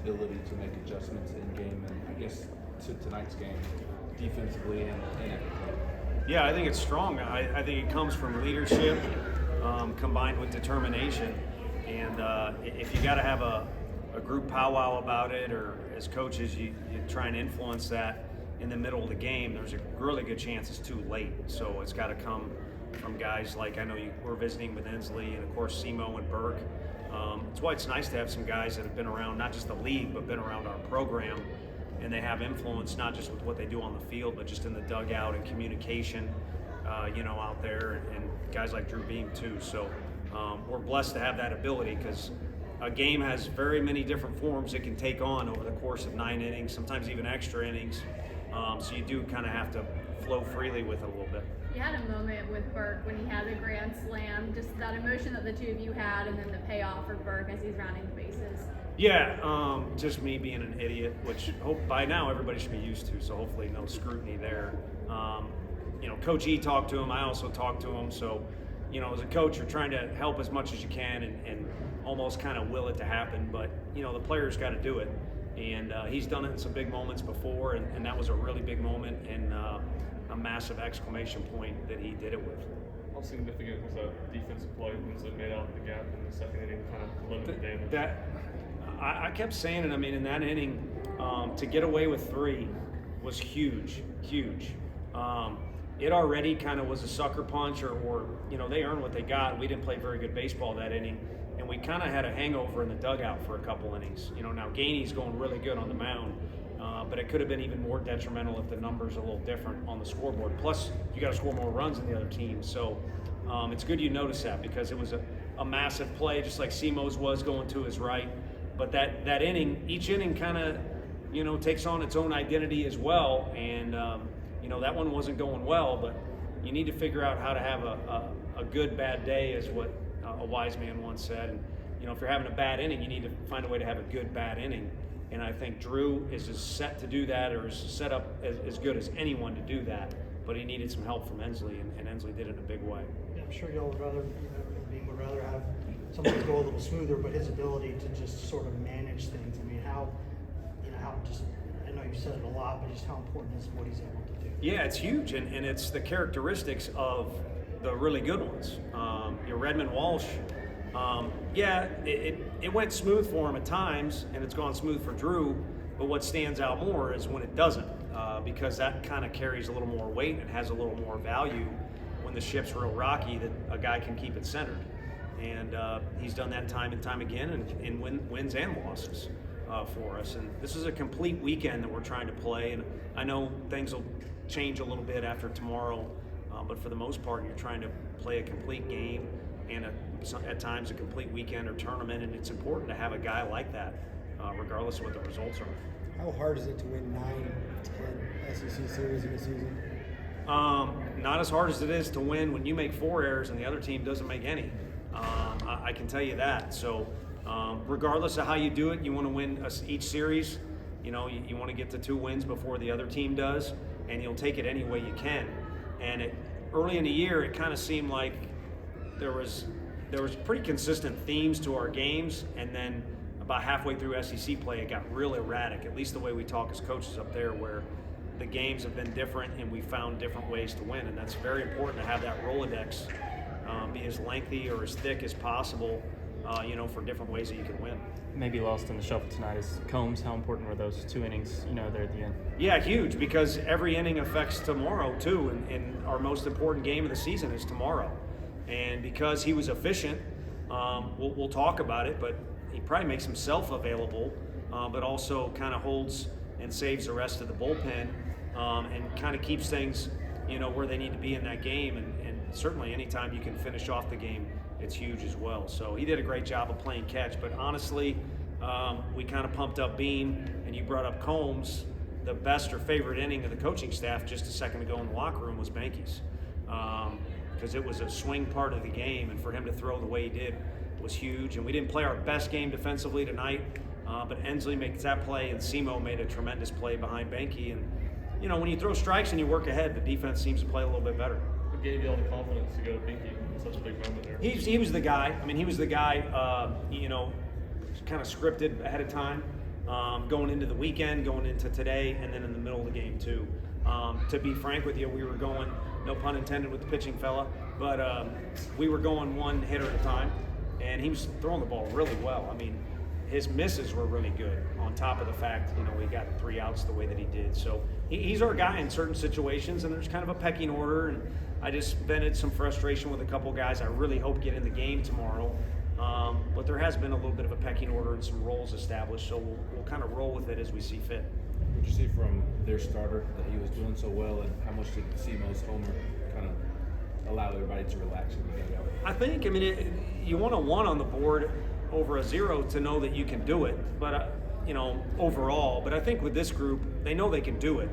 ability to make adjustments in game and I guess to tonight's game, defensively and everything? Yeah, I think it's strong. I think it comes from leadership combined with determination. And if you got to have a group powwow about it, or as coaches, you try and influence that in the middle of the game, there's a really good chance it's too late. So it's got to come from guys like, I know we're visiting with Ensley and of course Simo and Burke. It's why it's nice to have some guys that have been around not just the league but been around our program, and they have influence not just with what they do on the field but just in the dugout and communication out there, and guys like Drew Beam too. So we're blessed to have that ability, because a game has very many different forms it can take on over the course of 9 innings, sometimes even extra innings. So you do kind of have to flow freely with it a little bit. You had a moment with Burke when he had the grand slam, just that emotion that the two of you had, and then the payoff for Burke as he's rounding the bases. Yeah, just me being an idiot, which hope by now everybody should be used to, so hopefully no scrutiny there. Coach E talked to him, I also talked to him, so as a coach you're trying to help as much as you can and almost kind of will it to happen, but the player's got to do it. And he's done it in some big moments before, and that was a really big moment and a massive exclamation point that he did it with. How significant was that defensive play once it made out the gap in the second inning, kind of limited damage? I kept saying it. I mean, in that inning, to get away with 3 was huge. It already kind of was a sucker punch, or they earned what they got. We didn't play very good baseball that inning, and we kind of had a hangover in the dugout for a couple innings. Now Gainey's going really good on the mound, but it could have been even more detrimental if the numbers are a little different on the scoreboard. Plus, you got to score more runs than the other team. So it's good you notice that, because it was a massive play, just like Simo's was going to his right. But that inning, each inning kind of, takes on its own identity as well. And, that one wasn't going well, but you need to figure out how to have a good, bad day, is what a wise man once said. And, if you're having a bad inning, you need to find a way to have a good, bad inning. And I think Drew is as set to do that, or is set up as good as anyone to do that. But he needed some help from Ensley, and Ensley did it in a big way. Yeah, I'm sure y'all would rather, Beam would rather have something go a little smoother, but his ability to just sort of manage things. I mean, how just, I know you said it a lot, but just how important is what he's able to do. Yeah, it's huge, and it's the characteristics of the really good ones. Your Redmond Walsh, it went smooth for him at times, and it's gone smooth for Drew, but what stands out more is when it doesn't, because that kind of carries a little more weight and has a little more value when the ship's real rocky, that a guy can keep it centered. And he's done that time and time again, and wins and losses for us. And this is a complete weekend that we're trying to play, and I know things will change a little bit after tomorrow, but for the most part, you're trying to play a complete game and at times a complete weekend or tournament, and it's important to have a guy like that, regardless of what the results are. How hard is it to win 9, 10 SEC series in a season? Not as hard as it is to win when you make 4 errors and the other team doesn't make any. I can tell you that. So regardless of how you do it, you want to win each series. You want to get to 2 wins before the other team does, and you'll take it any way you can. And early in the year, it kind of seemed like there was pretty consistent themes to our games, and then about halfway through SEC play, it got real erratic, at least the way we talk as coaches up there, where the games have been different and we found different ways to win, and that's very important to have that Rolodex be as lengthy or as thick as possible, for different ways that you can win. Maybe lost in the shuffle tonight is Combs. How important were those 2 innings, there at the end? Yeah, huge, because every inning affects tomorrow too, and our most important game of the season is tomorrow. And because he was efficient, we'll talk about it, but he probably makes himself available, but also kind of holds and saves the rest of the bullpen, and kind of keeps things, where they need to be in that game. And certainly anytime you can finish off the game, it's huge as well. So he did a great job of playing catch, but honestly, we kind of pumped up Beam, and you brought up Combs. The best or favorite inning of the coaching staff just a second ago in the locker room was Banky's, because it was a swing part of the game, and for him to throw the way he did was huge. And we didn't play our best game defensively tonight, but Ensley makes that play, and Simo made a tremendous play behind Banky. And when you throw strikes and you work ahead, the defense seems to play a little bit better. What gave you all the confidence to go to Binky in such a big moment there? He was the guy. I mean, he was the guy, kind of scripted ahead of time. going into the weekend, going into today, and then in the middle of the game too. To be frank with you, we were going, no pun intended with the pitching fella, but we were going one hitter at a time, and he was throwing the ball really well. I mean, his misses were really good, on top of the fact, he got 3 outs the way that he did. So he's our guy in certain situations, and there's kind of a pecking order, and I just vented some frustration with a couple guys I really hope get in the game tomorrow. But there has been a little bit of a pecking order and some roles established, so we'll kind of roll with it as we see fit. What did you see from their starter that he was doing so well, and how much did Simo's homer kind of allow everybody to relax in the dugout? I think, you want a 1 on the board over a 0 to know that you can do it, but overall. But I think with this group, they know they can do it.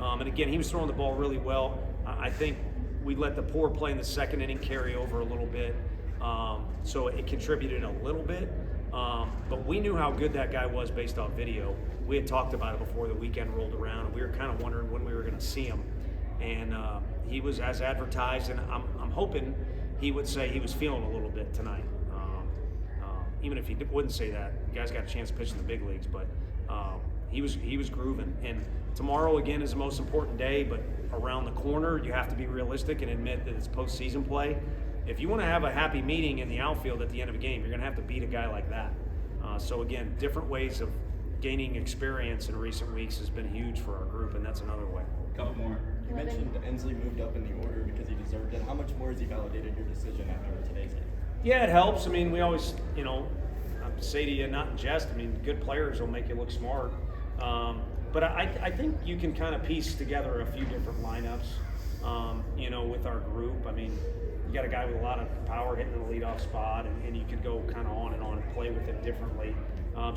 And again, he was throwing the ball really well. I think we let the poor play in the second inning carry over a little bit, so it contributed a little bit. But we knew how good that guy was based off video. We had talked about it before the weekend rolled around, and we were kind of wondering when we were going to see him. And he was as advertised, and I'm hoping he would say he was feeling a little bit tonight. Even if he wouldn't say that, the guy's got a chance to pitch in the big leagues, but he was grooving. And tomorrow again is the most important day, but around the corner you have to be realistic and admit that it's postseason play. If you want to have a happy meeting in the outfield at the end of a game, you're going to have to beat a guy like that. So again, different ways of gaining experience in recent weeks has been huge for our group, and that's another way. Couple more. You mentioned Ensley moved up in the order because he deserved it. How much more has he validated your decision after today's game? Yeah, it helps. We always, I say to you, not in jest, good players will make you look smart. But I think you can kind of piece together a few different lineups, with our group. You got a guy with a lot of power hitting the leadoff spot, and you could go kind of on and play with it differently.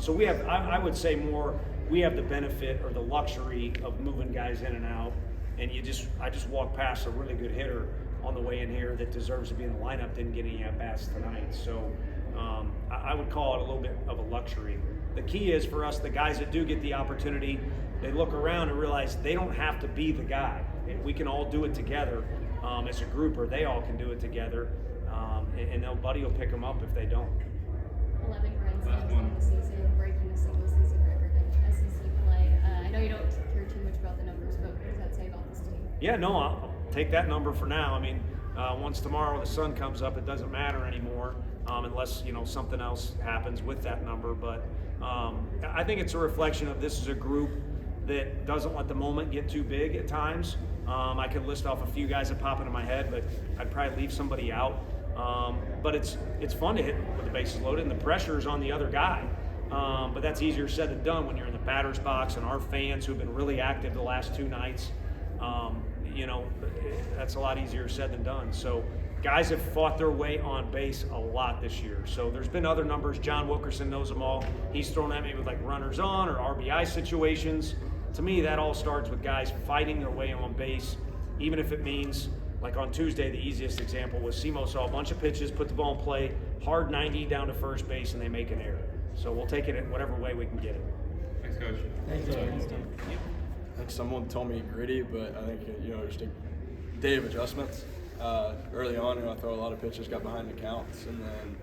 So we have, I would say more, we have the benefit or the luxury of moving guys in and out. And I just walked past a really good hitter on the way in here that deserves to be in the lineup, didn't get any at-bats tonight. So I would call it a little bit of a luxury. The key is for us, the guys that do get the opportunity, they look around and realize they don't have to be the guy. We can all do it together as a group, or they all can do it together, and Buddy will pick them up if they don't. 11 grand slams on the season, breaking a single season record in SEC play. I know you don't care too much about the numbers, but what does that say about this team? Yeah, no, I'll take that number for now. Once tomorrow the sun comes up, it doesn't matter anymore, unless something else happens with that number. But I think it's a reflection of this is a group that doesn't let the moment get too big at times. I could list off a few guys that pop into my head, but I'd probably leave somebody out. But it's fun to hit with the bases loaded, and the pressure is on the other guy. But that's easier said than done when you're in the batter's box, and our fans who've been really active the last 2 nights, that's a lot easier said than done. So guys have fought their way on base a lot this year. So there's been other numbers. John Wilkerson knows them all. He's thrown at me with like runners on or RBI situations. To me, that all starts with guys fighting their way on base, even if it means, like on Tuesday, the easiest example was Simo saw a bunch of pitches, put the ball in play, hard 90 down to first base, and they make an error. So we'll take it in whatever way we can get it. Thanks, Coach. Thanks, Coach. I think someone told me gritty, but I think just a day of adjustments. Early on, I throw a lot of pitches, got behind the counts, and then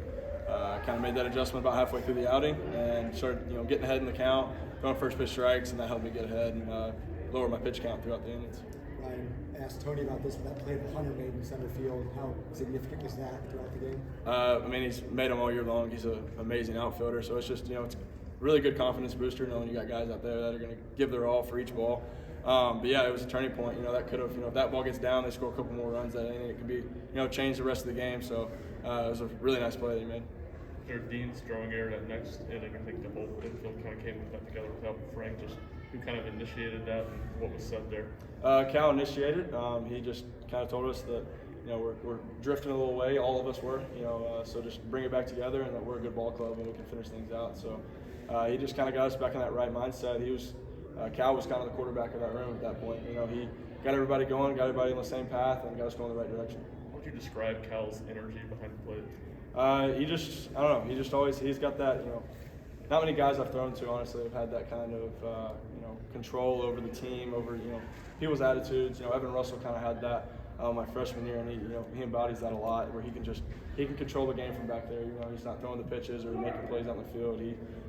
kind of made that adjustment about halfway through the outing and started getting ahead in the count, throwing first pitch strikes, and that helped me get ahead and lower my pitch count throughout the innings. Ryan asked Tony about this, that play that Hunter made in center field. How significant was that throughout the game? He's made them all year long. He's an amazing outfielder, so it's just it's a really good confidence booster knowing you got guys out there that are going to give their all for each ball. But yeah, it was a turning point. That could have, if that ball gets down, they score a couple more runs that inning. It could be, change the rest of the game. So it was a really nice play that he made. After Dean's throwing error that next inning, I think the whole infield kind of came together without Frank. Just who kind of initiated that and what was said there? Cal initiated. He just kind of told us that we're drifting a little way. All of us were. So just bring it back together, and that we're a good ball club and we can finish things out. So he just kind of got us back in that right mindset. Cal was kind of the quarterback of that room at that point. He got everybody going, got everybody on the same path, and got us going the right direction. How would you describe Cal's energy behind the plate? He's got that, not many guys I've thrown to, honestly, have had that kind of, control over the team, over, people's attitudes. Evan Russell kind of had that my freshman year, and he embodies that a lot, where he can control the game from back there. He's not throwing the pitches or making plays out in the field.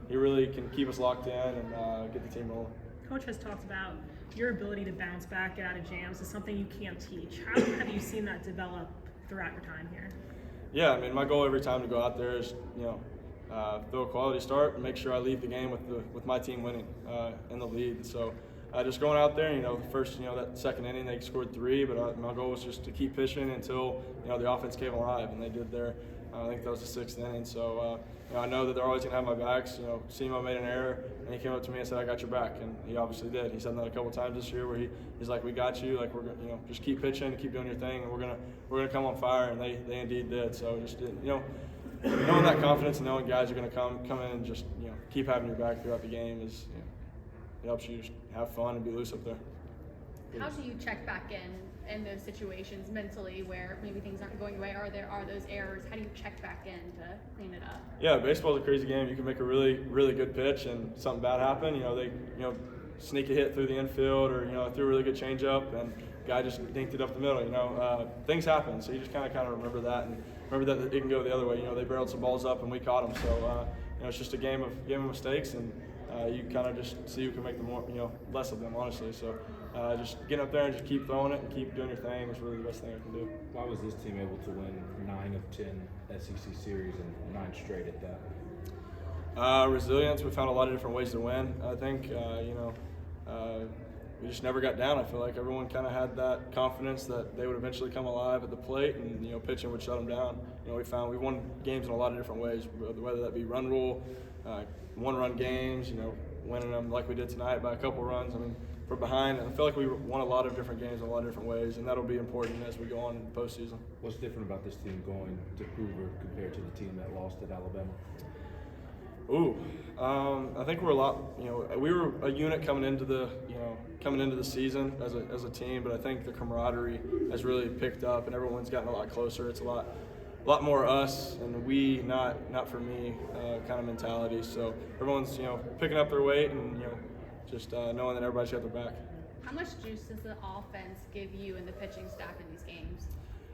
He really can keep us locked in and get the team rolling. Coach has talked about your ability to bounce back out of jams is something you can't teach. How have you seen that develop throughout your time here? Yeah, I mean, my goal every time to go out there is, throw a quality start and make sure I leave the game with my team winning in the lead. So just going out there, the first, that second inning they scored 3, but my goal was just to keep pitching until, the offense came alive, and they did there. I think that was the 6th inning. So, I know that they're always going to have my backs. Simo made an error, and he came up to me and said, "I got your back," and he obviously did. He said that a couple times this year, where he's like, "We got you. Like, we're gonna, just keep pitching, keep doing your thing, and we're gonna come on fire," and they indeed did. So just knowing that confidence and knowing guys are gonna come in and just keep having your back throughout the game is it helps you just have fun and be loose up there. How do you check back in those situations mentally where maybe things aren't going your way? Are those errors? How do you check back in to clean it up? Yeah, baseball's a crazy game. You can make a really, really good pitch and something bad happen. They sneak a hit through the infield, or threw a really good changeup and guy just dinked it up the middle. Things happen, so you just kind of remember that and remember that it can go the other way. They barreled some balls up and we caught them. So it's just a game of mistakes, and you kind of just see who can make the more less of them, honestly. So just getting up there and just keep throwing it and keep doing your thing is really the best thing I can do. Why was this team able to win 9 of 10 SEC series and 9 straight at that? Resilience. We found a lot of different ways to win. I think we just never got down. I feel like everyone kind of had that confidence that they would eventually come alive at the plate, and pitching would shut them down. We won games in a lot of different ways, whether that be run rule, 1-run games, winning them like we did tonight by a couple runs. I mean, we're behind, and I feel like we won a lot of different games in a lot of different ways, and that'll be important as we go on in the postseason. What's different about this team going to Hoover compared to the team that lost at Alabama? I think we're a lot. We were a unit coming into the season as a team, but I think the camaraderie has really picked up, and everyone's gotten a lot closer. It's a lot more us and we, not for me, kind of mentality. So everyone's picking up their weight and just knowing that everybody's got their back. How much juice does the offense give you and the pitching staff in these games?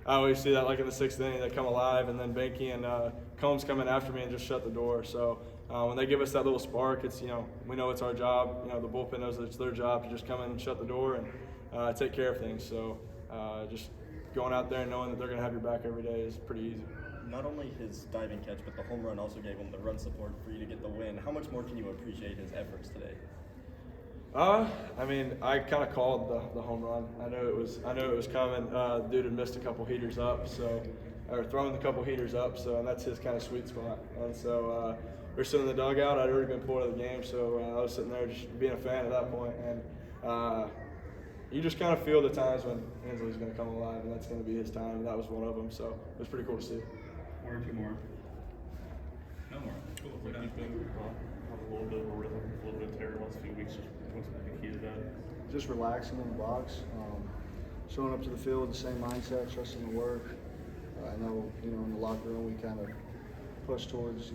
I always see that, like in the 6th inning, they come alive, and then Banky and Combs come in after me and just shut the door. So when they give us that little spark, it's we know it's our job. The bullpen knows that it's their job to just come in and shut the door and take care of things. So just going out there and knowing that they're going to have your back every day is pretty easy. Not only his diving catch, but the home run also gave him the run support for you to get the win. How much more can you appreciate his efforts today? I mean, I kind of called the home run. I knew it was coming. Dude had missed a couple heaters up, or thrown a couple heaters up, and that's his kind of sweet spot. And so we were sitting in the dugout. I'd already been pulled out of the game, so I was sitting there just being a fan at that point. And you just kind of feel the times when Ensley's going to come alive, and that's going to be his time, and that was one of them. So it was pretty cool to see. 1 or 2 more. No more. Cool. We've been on a little bit of a rhythm, a little bit of terror last few weeks. Just what's the key to that? Just relaxing in the box, showing up to the field with the same mindset, trusting the work. I know, in the locker room we kind of push towards,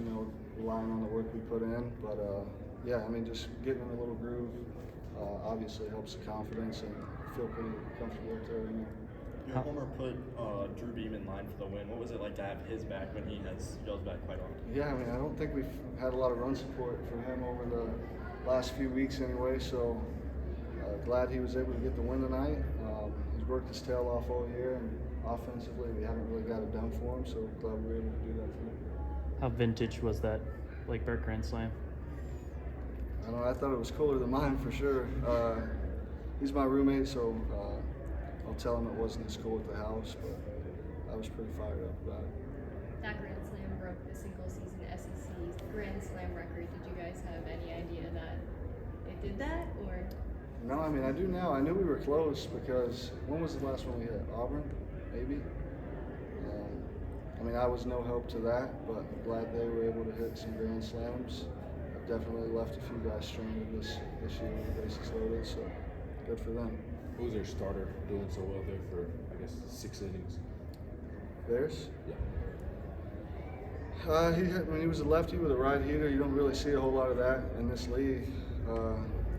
relying on the work we put in. But yeah, I mean, just getting in a little groove obviously helps the confidence, and feel pretty comfortable up there. Your homer put Drew Beam in line for the win. What was it like to have his back when he has Joe's back quite often? Yeah, I mean, I don't think we've had a lot of run support from him over the last few weeks anyway, so glad he was able to get the win tonight. He's worked his tail off all year, and offensively we haven't really got it done for him, so glad we were able to do that for him. How vintage was that Blake Burke Grand Slam? I don't know, I thought it was cooler than mine for sure. He's my roommate, so I'll tell him it wasn't as cool at the house, but I was pretty fired up about it. That Grand Slam broke the single-season SEC Grand Slam record. Did you guys have any idea that it did that, or? No, I mean, I do now. I knew we were close because when was the last one we hit? Auburn, maybe? I mean, I was no help to that, but I'm glad they were able to hit some Grand Slams. I've definitely left a few guys stranded this year with the bases loaded, so good for them. Who was their starter doing so well there for, I guess, 6 innings? Theirs? Yeah. When he was a lefty with a right heater, you don't really see a whole lot of that in this league.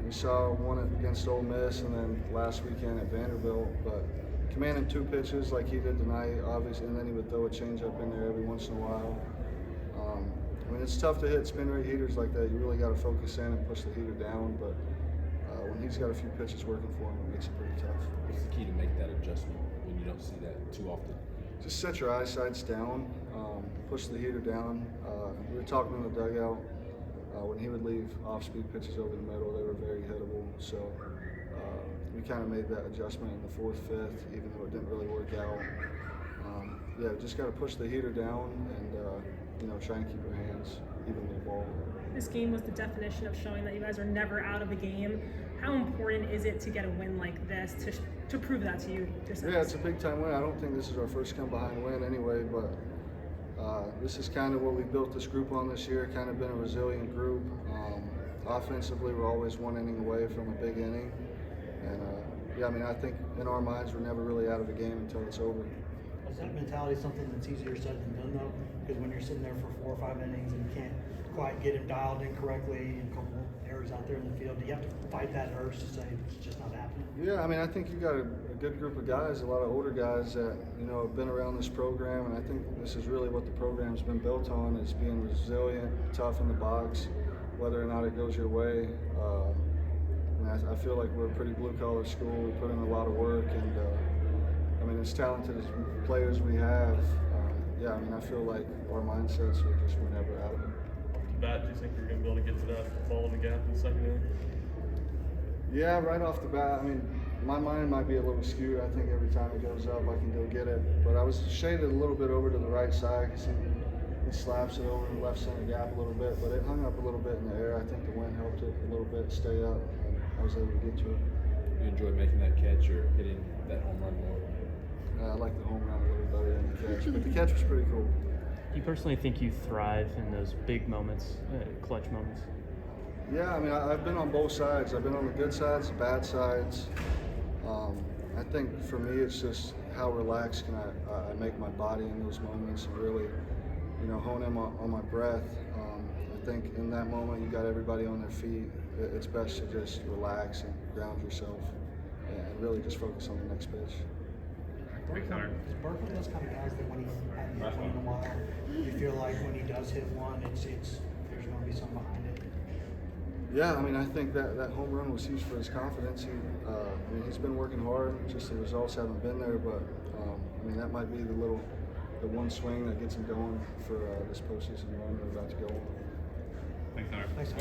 We saw one against Ole Miss and then last weekend at Vanderbilt, but commanding 2 pitches like he did tonight, obviously, and then he would throw a changeup in there every once in a while. I mean, it's tough to hit spin rate heaters like that. You really got to focus in and push the heater down, but when he's got a few pitches working for him, it makes it pretty tough. What's the key to make that adjustment when you don't see that too often? Just set your eyesights down, push the heater down. We were talking in the dugout. When he would leave off-speed pitches over the middle, they were very hittable. So we kind of made that adjustment in the 4th, 5th, even though it didn't really work out. Yeah, just got to push the heater down and try and keep your hands even with the ball. This game was the definition of showing that you guys are never out of the game. How important is it to get a win like this to prove that to you yourselves? Yeah, it's a big-time win. I don't think this is our first come-behind win anyway, but this is kind of what we built this group on this year, kind of been a resilient group. Offensively, we're always 1 inning away from a big inning. And, yeah, I mean, I think in our minds we're never really out of the game until it's over. Is that mentality something that's easier said than done, though? Because when you're sitting there for 4 or 5 innings and you can't quite get him dialed in correctly and a couple errors out there in the field, do you have to fight that urge to say it's just not happening? Yeah, I mean, I think you got a good group of guys, a lot of older guys that, have been around this program, and I think this is really what the program's been built on, is being resilient, tough in the box, whether or not it goes your way. I feel like we're a pretty blue-collar school. We put in a lot of work, and I mean, as talented as players we have, yeah, I mean, I feel like our mindsets are just we're never out of it. Off the bat, do you think you're going to be able to get to that ball in the gap in the second inning? Yeah, right off the bat, I mean, my mind might be a little skewed. I think every time it goes up, I can go get it. But I was shaded a little bit over to the right side because he slaps it over in the left center gap a little bit, but it hung up a little bit in the air. I think the wind helped it a little bit stay up, and I was able to get to it. You enjoy making that catch or hitting that home run more? I like the home run a little better than the catch, but the catch was pretty cool. Do you personally think you thrive in those big moments, clutch moments? Yeah, I mean, I've been on both sides. I've been on the good sides, the bad sides. I think for me, it's just how relaxed can I make my body in those moments and really, hone in on my breath. I think in that moment, you got everybody on their feet. It's best to just relax and ground yourself and really just focus on the next pitch. Is Berkeley those kind of guys that when he hasn't hit one in a while, you feel like when he does hit one, there's going to be something behind it? Yeah, I mean, I think that home run was huge for his confidence. He's been working hard. Just the results haven't been there, but that might be the one swing that gets him going for this postseason run we're about to go on. Thanks, Hunter. Thanks.